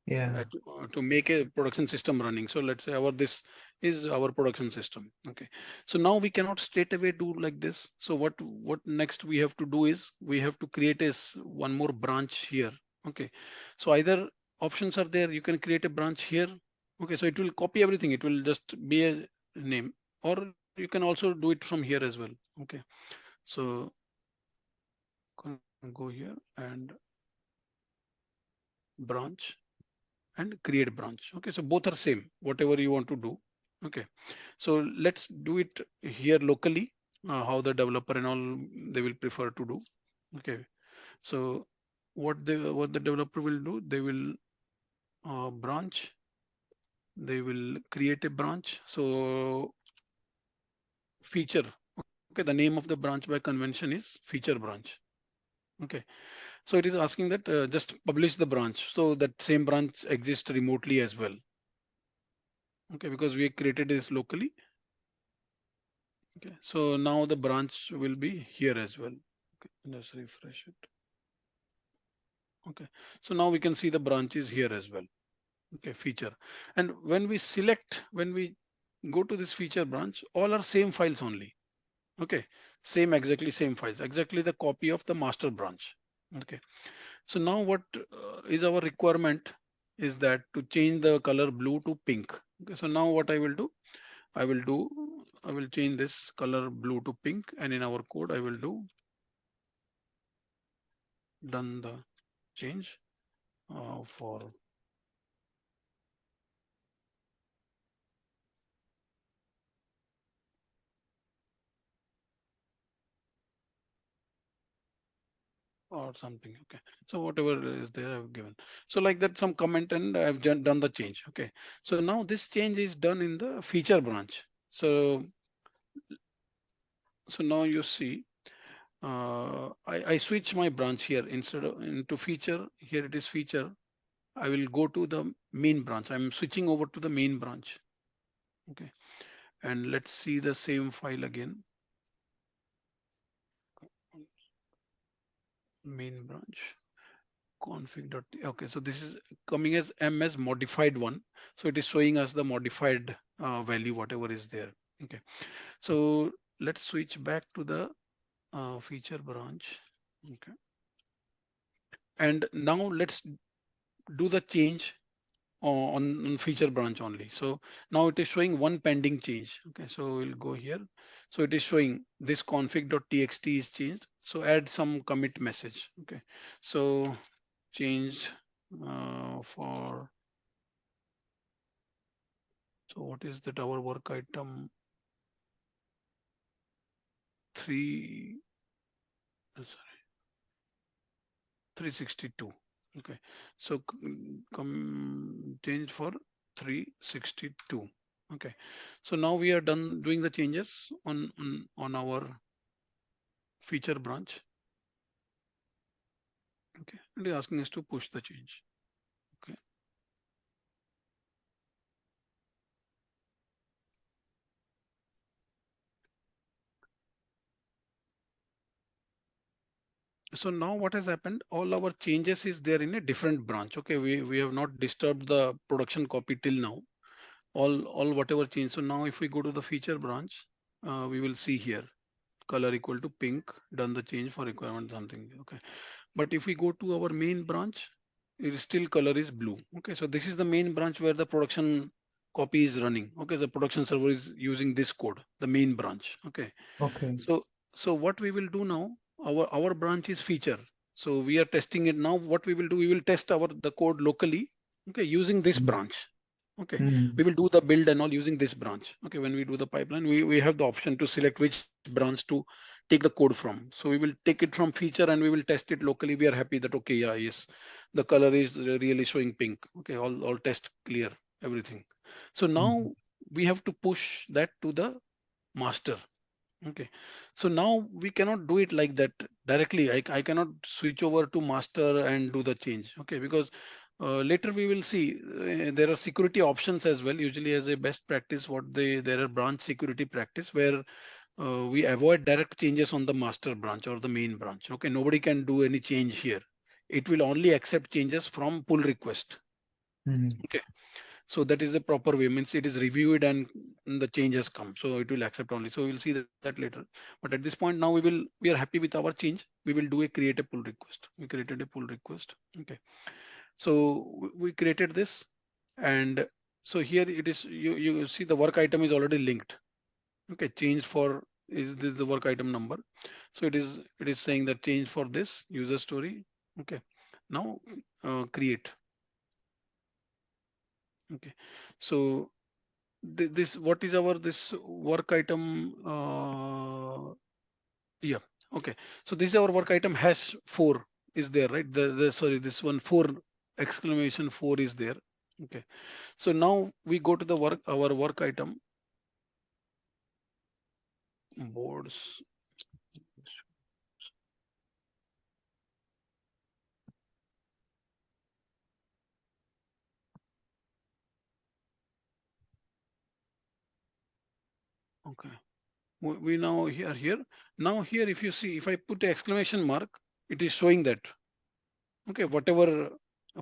Yeah.
to make a production system running. So let's say this is our production system. Okay. So now we cannot straight away do like this. So what next we have to do is we have to create one more branch here. Okay. So either options are there. You can create a branch here. Okay. So it will copy everything. It will just be a name, or you can also do it from here as well. Okay. So go here and branch and create branch. Okay, so both are same, whatever you want to do. Okay, so let's do it here locally, how the developer and all they will prefer to do. Okay, so what the developer will do, they will branch, they will create a branch. So feature, okay, the name of the branch by convention is feature branch. Okay, so it is asking that just publish the branch, so that same branch exists remotely as well. Okay, because we created this locally. Okay, so now the branch will be here as well. Okay, let's refresh it. Okay, so now we can see the branch is here as well. Okay, feature. And when we go to this feature branch, all are same files only. Okay, exactly same files, exactly the copy of the master branch. Okay, so now what is our requirement is that to change the color blue to pink. Okay, so now what I will do, I will do, I will change this color blue to pink, and in our code, I will do done the change for or something. Okay, so whatever is there I've given. So like that, some comment, and I've done the change. Okay, so now this change is done in the feature branch. So now you see I switch my branch here instead of into feature. Here it is feature. I will go to the main branch. I'm switching over to the main branch. Okay, and let's see the same file again. Main branch config. Okay, so this is coming as ms modified one. So it is showing us the modified value, whatever is there. Okay, so let's switch back to the feature branch. Okay, and now let's do the change on feature branch only. So now it is showing one pending change. Okay, so we'll go here. So it is showing this config.txt is changed. So add some commit message. Okay, so changed for, so what is that, our work item 3, sorry, 362. Okay, so come change for 362. Okay, so now we are done doing the changes on our feature branch. Okay, and they're asking us to push the change. Okay, so now what has happened, all our changes is there in a different branch. Okay, we have not disturbed the production copy till now, all whatever change. So now if we go to the feature branch, we will see here color equal to pink, done the change for requirement something. Okay, but if we go to our main branch, it is still color is blue. Okay, so this is the main branch where the production copy is running. Okay, the production server is using this code, the main branch. Okay,
Okay.
so what we will do now, our branch is feature. So we are testing it now. What we will do, we will test the code locally, okay, using this branch. Okay,
Mm.
we will do the build and all using this branch. Okay, when we do the pipeline, we have the option to select which branch to take the code from. So we will take it from feature and we will test it locally. We are happy that okay, yeah, yes, the color is really showing pink. Okay, all test clear, everything. So now we have to push that to the master. Okay, so now we cannot do it like that directly. I cannot switch over to master and do the change. Okay, because later we will see there are security options as well. Usually as a best practice, there are branch security practice where we avoid direct changes on the master branch or the main branch. Okay, nobody can do any change here. It will only accept changes from pull request. Okay, so that is the proper way, means it is reviewed and the change has come, so it will accept only. So we'll see that later. But at this point now we are happy with our change. We will do a create a pull request. We created a pull request. Okay, so we created this, and so here it is, you see the work item is already linked. Okay, change for, is this the work item number? So it is saying that change for this user story. Okay, now create. Okay, so this, what is our this work item? Yeah, okay, so this is our work item, hash 4 is there, right? The sorry, this one 4 exclamation 4 is there. Okay, so now we go to the our work item boards. Okay, we now here now here, if you see, if I put a exclamation mark, it is showing that okay, whatever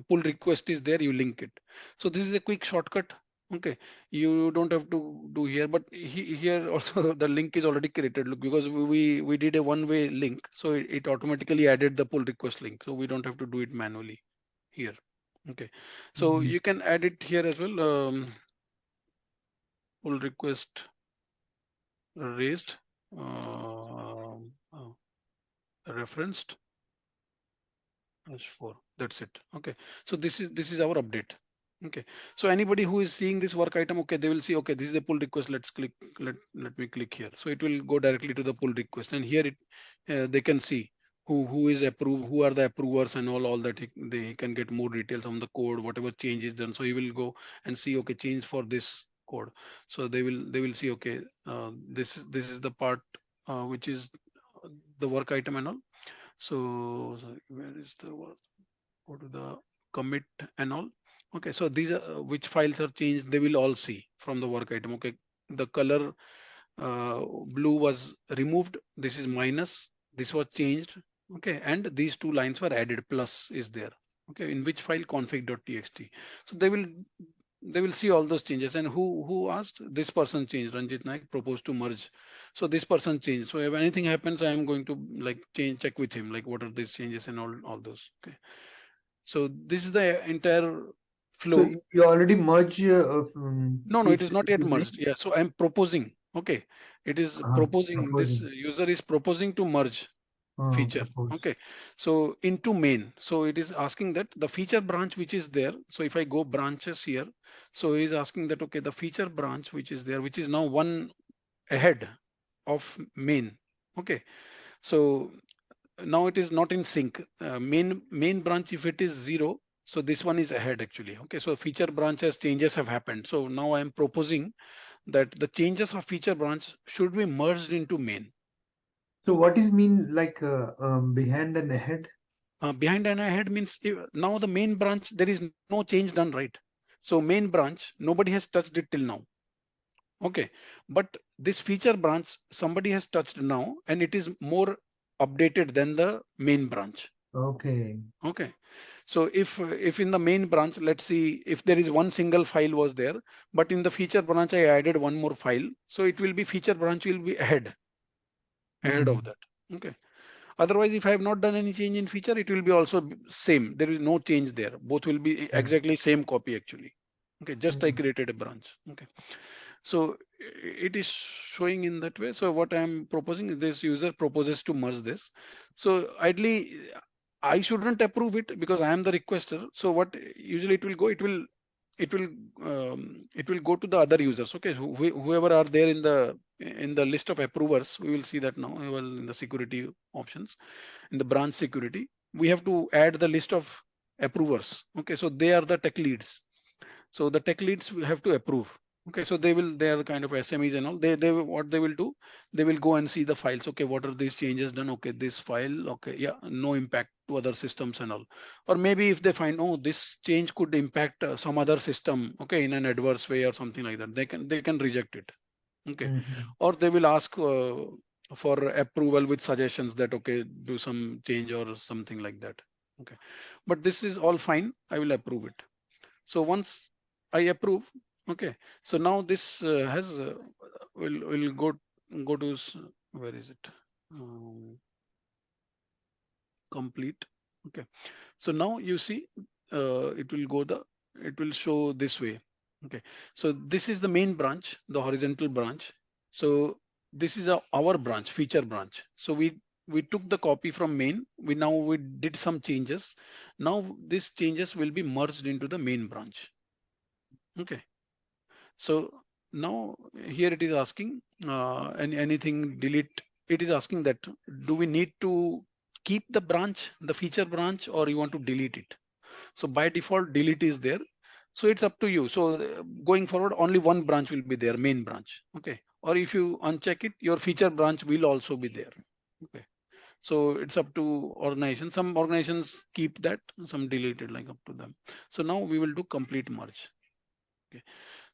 pull request is there, you link it. So this is a quick shortcut. Okay, you don't have to do here, but here also the link is already created. Look, because we did a one-way link, so it automatically added the pull request link, so we don't have to do it manually here. Okay, so you can add it here as well. Pull request raised, uh, uh, referenced as 4. That's it. Okay, so this is our update. Okay, so anybody who is seeing this work item, okay, they will see, okay, this is a pull request. Let's click, let me click here. So it will go directly to the pull request, and here they can see who is approved, who are the approvers, and all that. They can get more details on the code, whatever change is done. So he will go and see, okay, change for this code. So they will see, okay, this is the part which is the work item and all. So where is the work? Go to the commit and all. Okay, so these are which files are changed, they will all see from the work item. Okay, the color blue was removed, this is minus, this was changed. Okay, and these two lines were added, plus is there. Okay, in which file, config.txt. So they will see all those changes. And who asked? This person changed, Ranjit Naik proposed to merge, so this person changed. So if anything happens, I am going to like check with him, like what are these changes and all those. Okay, so this is the entire
So
flow.
you already merge
No, it
feature
is not yet
using
merged. Yeah, so I'm proposing. Okay, it is proposing, this
proposing
user is proposing to merge feature.
propose.
Okay, so into main, so it is asking that the feature branch which is there. So if I go branches here, so he is asking that, okay, the feature branch which is there, which is now one ahead of main. Okay, so now it is not in sync. Main branch, if it is 0, so this one is ahead actually. Okay, so feature branches changes have happened. So now I am proposing that the changes of feature branch should be merged into main.
So what is mean like behind and ahead?
Behind and ahead means now the main branch, there is no change done, right? So main branch, nobody has touched it till now. Okay, but this feature branch, somebody has touched now, and it is more updated than the main branch.
Okay.
Okay, so if in the main branch, let's see, if there is one single file was there, but in the feature branch I added one more file, so it will be, feature branch will be ahead of that. Okay, otherwise if I have not done any change in feature, it will be also same. There is no change there. Both will be exactly same copy actually. Okay, just I created a branch. Okay, so it is showing in that way. So what I am proposing is, this user proposes to merge this. So ideally, I shouldn't approve it because I am the requester. So what usually it will go, it will go to the other users. Okay, so whoever are there in the list of approvers, we will see that now. Well, in the security options, in the branch security, we have to add the list of approvers. Okay, so they are the tech leads. So the tech leads will have to approve. Okay, so they are kind of SMEs and all. What they will do, they will go and see the files. Okay, what are these changes done? Okay, this file. Okay, yeah, no impact to other systems and all. Or maybe if they find, oh, this change could impact some other system. Okay, in an adverse way or something like that, they can reject it. Okay,
Mhm.
or they will ask for approval with suggestions that okay, do some change or something like that. Okay, but this is all fine. I will approve it. So once I approve, okay. So now this has will go to where is it? Complete. Okay. So now you see it will show this way. Okay. So this is the main branch, the horizontal branch. So this is our branch, feature branch. So we took the copy from main. We did some changes. Now these changes will be merged into the main branch. Okay. So now here it is asking anything delete. It is asking that do we need to keep the branch, the feature branch, or you want to delete it? So by default, delete is there. So it's up to you. So going forward, only one branch will be there, main branch. Okay. Or if you uncheck it, your feature branch will also be there. Okay. So it's up to organization. Some organizations keep that, some delete it, like up to them. So now we will do complete merge. Okay.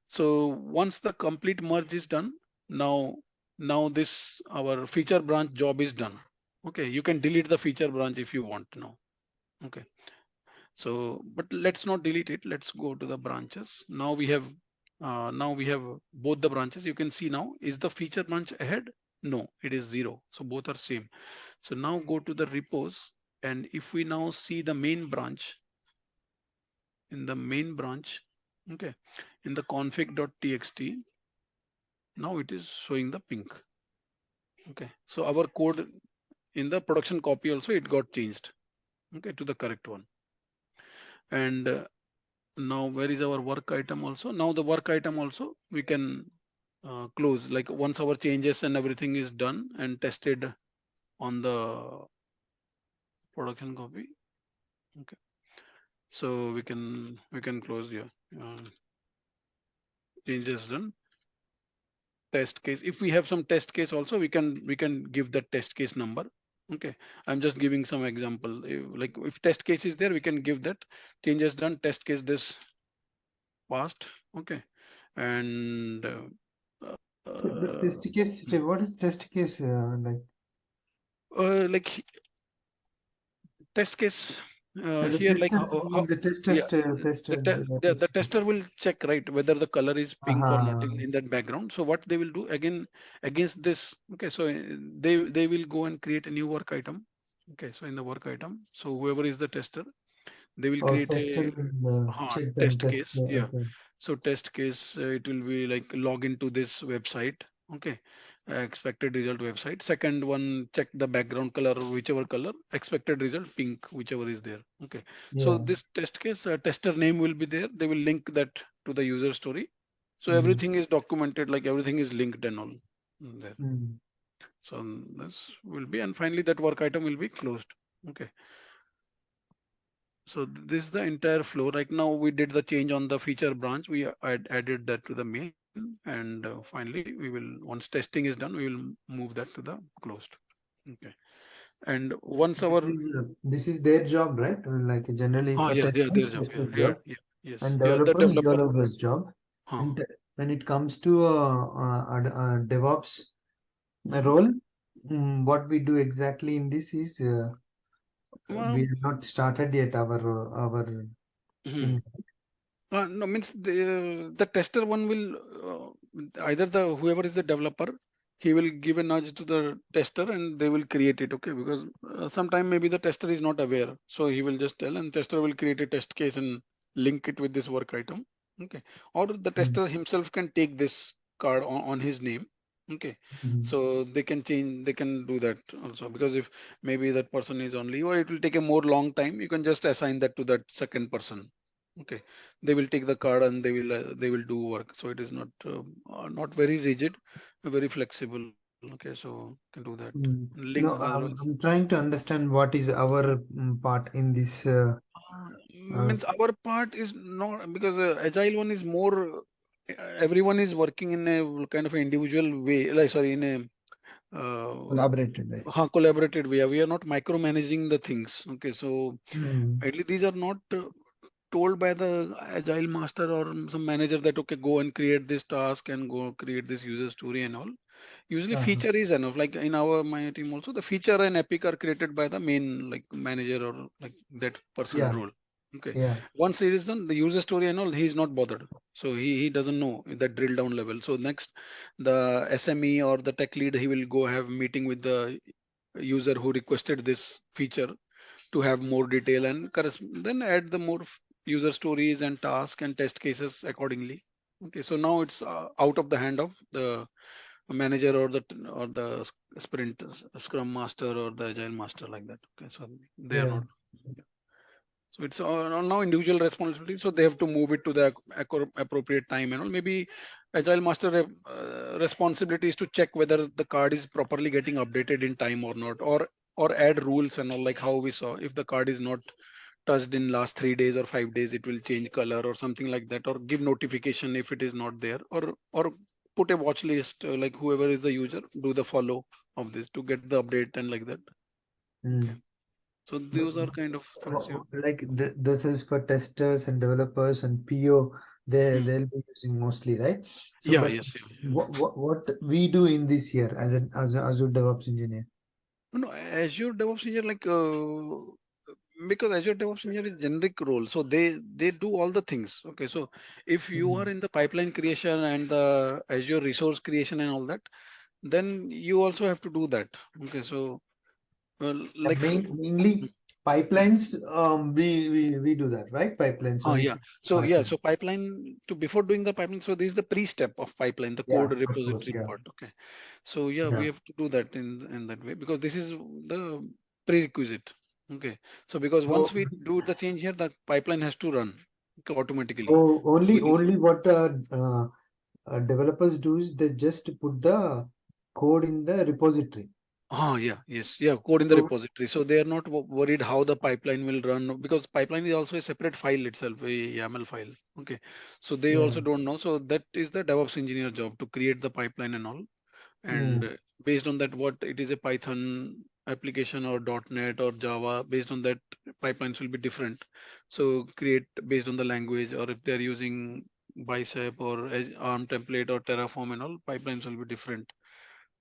So once the complete merge is done, now this our feature branch job is done. Okay, you can delete the feature branch if you want now. Okay, so but let's not delete it. Let's go to the branches. Now we have both the branches. You can see now, is the feature branch ahead? No, it is 0. So both are same. So now go to the repos, and if we now see the main branch, in the main branch, okay, in the config.txt, now it is showing the pink. Okay, so our code in the production copy also it got changed, okay, to the correct one. And now where is our work item also? Now the work item also we can close, like once our changes and everything is done and tested on the production copy. Okay, so we can close here. Changes done. Test case, if we have some test case also, we can give the test case number. Okay, I'm just giving some example. Like if test case is there, we can give that changes done, test case this passed. Okay, and
So the test case, what is test case like?
like test case
The
here, like
testers, the
yeah,
tested.
the tester will check, right, whether the color is pink or not
Uh-huh.
in that background. So what they will do again against this, okay, so they will go and create a new work item. Okay, so in the work item, so whoever is the tester, they will
Or
create
tester
a
will check them
test
test.
case. Yeah,
Okay.
so test case, it will be like log into this website. Okay, expected result website. Second one, check the background color, whichever color, expected result pink, whichever is there. Okay, so
Yeah.
this test case, tester name will be there. They will link that to the user story. So
Mm.
everything is documented, like everything is linked and all there.
Mm.
So this will be, and finally that work item will be closed. Okay. So this is the entire flow. Right now we did the change on the feature branch. We added that to the main, and finally we will, once testing is done, we will move that to the closed. Okay. And once our
This is their job, right? Like generally for
yeah, their
testers,
job. Yeah,
testers
yeah,
job,
yeah, yes,
and
yeah, the
developers,
developer.
developers job.
Huh.
And when it comes to a DevOps role, what we do exactly in this is we
Um,
have not started yet our
hmm.
thing.
No, means the tester one will either the whoever is the developer, he will give a nudge to the tester and they will create it. Okay, because sometime maybe the tester is not aware, so he will just tell, and tester will create a test case and link it with this work item. Okay, or the
Mm.
tester himself can take this card on his name. Okay,
Mhm.
so they can change, they can do that also, because if maybe that person is on leave or it will take a more long time, you can just assign that to that second person. Okay, they will take the card and they will do work. So it is not very rigid, very flexible. Okay, so can do that. Link
No,
otherwise.
I'm trying to understand what is our part in this. Uh,
Means our part is not, because agile one is more, everyone is working in a kind of an individual way, like sorry, in a
Collaborated way.
collaborated way. We are not micromanaging the things. Okay, so
Mm.
at least these are not told by the agile master or some manager that okay, go and create this task and go create this user story and all. Usually
Uh-huh.
feature is enough. Like in my team also, the feature and epic are created by the main like manager or like that person's
Yeah,
role. Okay.
yeah,
Once it is done, the user story and all, he is not bothered. So he doesn't know that drill down level. So next, the SME or the tech lead, he will go have meeting with the user who requested this feature to have more detail and then add the more user stories and task and test cases accordingly. Okay. So now it's out of the hand of the manager or the sprint scrum master or the agile master like that. Okay, so they are
yeah.
not. So it's now individual responsibility. So they have to move it to the appropriate time and all. Maybe agile master responsibility is to check whether the card is properly getting updated in time or not, or add rules and all, like how we saw if the card is not touched in last 3 days or 5 days, it will change color or something like that, or give notification if it is not there, or put a watch list, like whoever is the user, do the follow of this to get the update and like that. Okay,
Mm.
so
But,
those are kind of things. Yeah.
like this is for testers and developers and PO,
Hmm.
they'll be using mostly, right? So,
Yeah,
but
yes, yeah, yeah.
what we do in this year as an Azure DevOps engineer?
No, Azure DevOps engineer, like because Azure DevOps engineer is generic role, so they do all the things. Okay, so if you are
Mm.
in the pipeline creation and the Azure resource creation and all that, then you also have to do that. Okay, so like
Mainly pipelines. We do that, right? Pipelines only.
yeah. So yeah, so pipeline to before doing the pipeline. So this is the pre-step of pipeline, the
Yeah,
code
of course.
repository
Yeah,
part. Okay. So yeah, we
yeah.
have to do that in that way, because this is the prerequisite. Okay. So because
So,
once we do the change here, the pipeline has to run automatically.
so
We
only what developers do is they just put the code in the repository.
Yeah, yes, yeah, code in the
So,
repository. So they are not worried how the pipeline will run, because pipeline is also a separate file itself, a YAML file. Okay. So they
yeah.
also don't know. So that is the DevOps engineer job to create the pipeline and all. And
Mm.
based on that, what it is, a Python application or .NET or Java, based on that pipelines will be different. So create based on the language, or if they're using Bicep or ARM template or Terraform and all, pipelines will be different.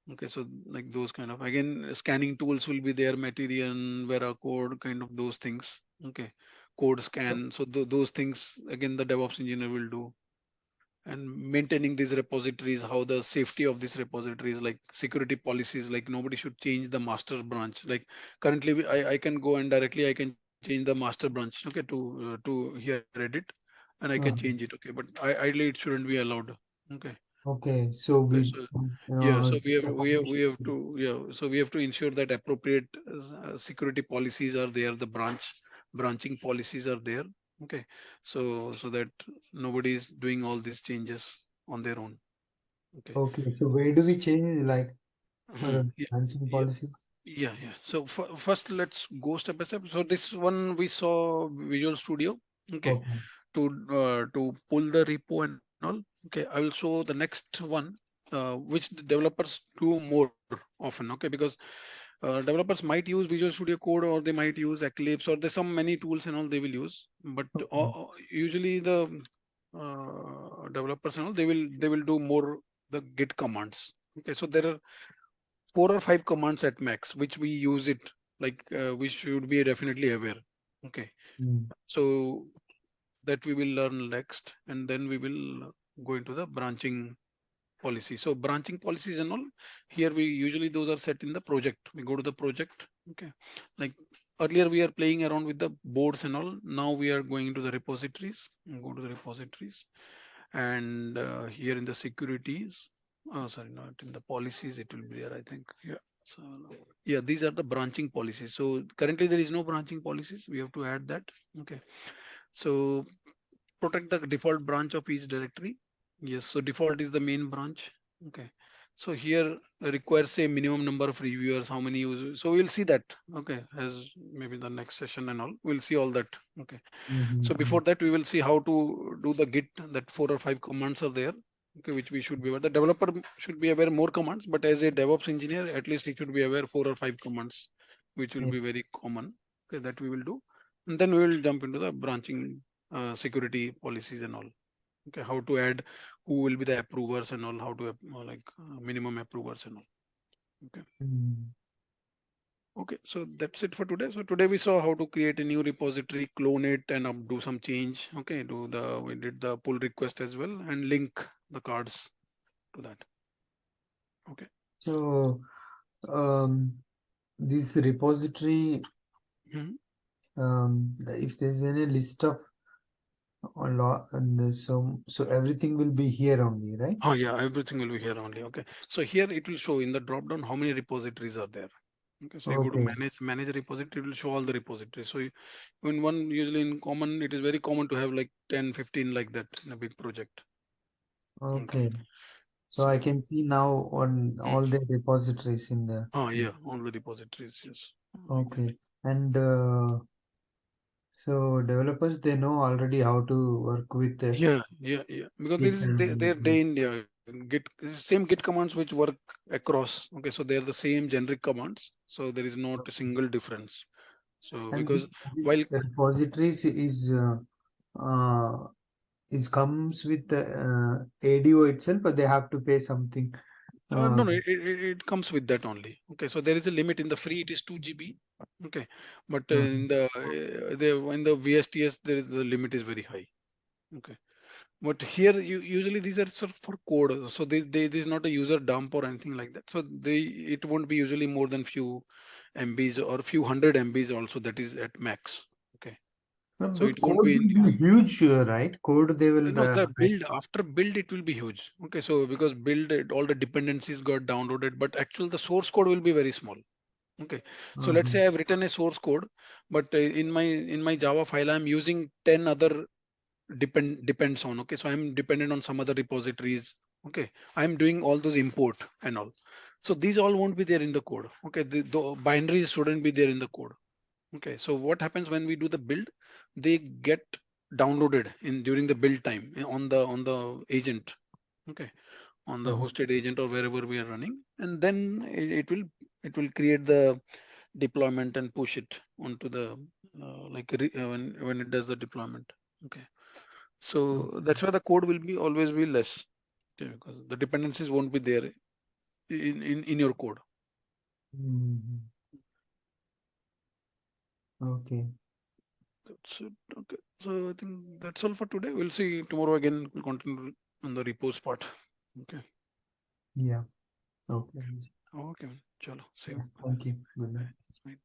Okay, so like those kind of, again, scanning tools will be there, Materion, Veracode, kind of those things. Okay, code scan. So those things again the DevOps engineer will do. And maintaining these repositories, how the safety of these repositories, like security policies, like nobody should change the master branch. Like currently I can go and directly I can change the master branch, okay, to here edit, and I can change it. Okay, but ideally it shouldn't be allowed. Okay.
Okay, so
Okay,
we
so yeah,
uh,
so
the
we
permission.
have to, yeah, so we have to ensure that appropriate security policies are there, the branching policies are there. Okay, so that nobody is doing all these changes on their own. Okay.
Okay, so where do we change like for the
Yeah,
branching
yeah,
policies?
yeah. So first, let's go step by step. So this one we saw Visual Studio. Okay,
Okay.
to pull the repo and all. Okay, I will show the next one, which the developers do more often. Okay, because developers might use Visual Studio Code, or they might use Eclipse, or there's some many tools and all they will use. But
Okay.
usually the developers and all, they will do more the Git commands. Okay, so there are 4 or 5 commands at max which we use it, like we should be definitely aware. Okay,
Mm.
so that we will learn next, and then we will go into the branching policy. So branching policies and all, here we usually those are set in the project. We go to the project. Okay, like earlier we are playing around with the boards and all, now we are going into the repositories. Go to the repositories, and here in the securities, Oh, sorry, not in the policies. It will be there, I think. Yeah. So yeah, these are the branching policies. So currently there is no branching policies. We have to add that. Okay. So protect the default branch of each directory. Yes. So default is the main branch. Okay. So here requires a minimum number of reviewers, how many users. So we'll see that. Okay. As maybe the next session and all, we'll see all that. Okay. So before that, we will see how to do the Git. That 4 or 5 commands are there. Okay, which we should be aware. The developer should be aware more commands, but as a DevOps engineer, at least he should be aware 4 or 5 commands, which will
Yeah.
be very common. Okay, that we will do, and then we will jump into the branching security policies and all. Okay, how to add, who will be the approvers and all, how to minimum approvers and all. Okay.
Mm.
Okay, so that's it for today. So today we saw how to create a new repository, clone it, and do some change. Okay, we did the pull request as well, and link the cards to that. Okay.
So, this repository,
Mhm.
if there's any list of a lot, and so everything will be here only, right?
Oh yeah, everything will be here only. Okay. So here it will show in the drop down how many repositories are there. Okay. So you go to
Okay.
manage repository, it will show all the repositories. So when one usually in common, it is very common to have like 10, 15 like that in a big project.
Okay. So I
So
can see now on all the repositories in the.
yeah, all the repositories, yes.
Okay. And so developers, they know already how to work with the
Yeah. Because
Git
this is their
and
day in Git same Git commands which work across. Okay, so they're the same generic commands. So there is not a single difference. So
and
because
this
while
repositories is comes with the ADO itself, but they have to pay something.
no, it comes with that only. Okay, so there is a limit in the free. It is 2 GB. Okay, but in the VSTS there is the limit is very high. Okay. But here you usually these are sort of for code, so this is not a user dump or anything like that. So it won't be usually more than few MBs or few hundred MBs also. That is at max. Okay, so
But
it won't
code
be in.
will be huge, right? Code they will
No, the
write.
build after build it will be huge. Okay, so because all the dependencies got downloaded, but actual the source code will be very small. Okay, so let's say I've written a source code, but in my Java file I'm using 10 other depends on. Okay, so I'm dependent on some other repositories. Okay, I'm doing all those import and all, so these all won't be there in the code. Okay, the binaries shouldn't be there in the code. Okay, so what happens when we do the build, they get downloaded in during the build time on the agent. Okay, on the hosted agent or wherever we are running, and then it will create the deployment and push it onto the when it does the deployment. Okay, so that's why the code will be always be less. Okay, because the dependencies won't be there in your code.
Okay.
That's it. Okay, so I think that's all for today. We'll see tomorrow again. We'll continue on the repos part. Okay.
Yeah. Okay.
Okay. Chalo. See
Yeah.
you.
Thank you. Good night.
Bye.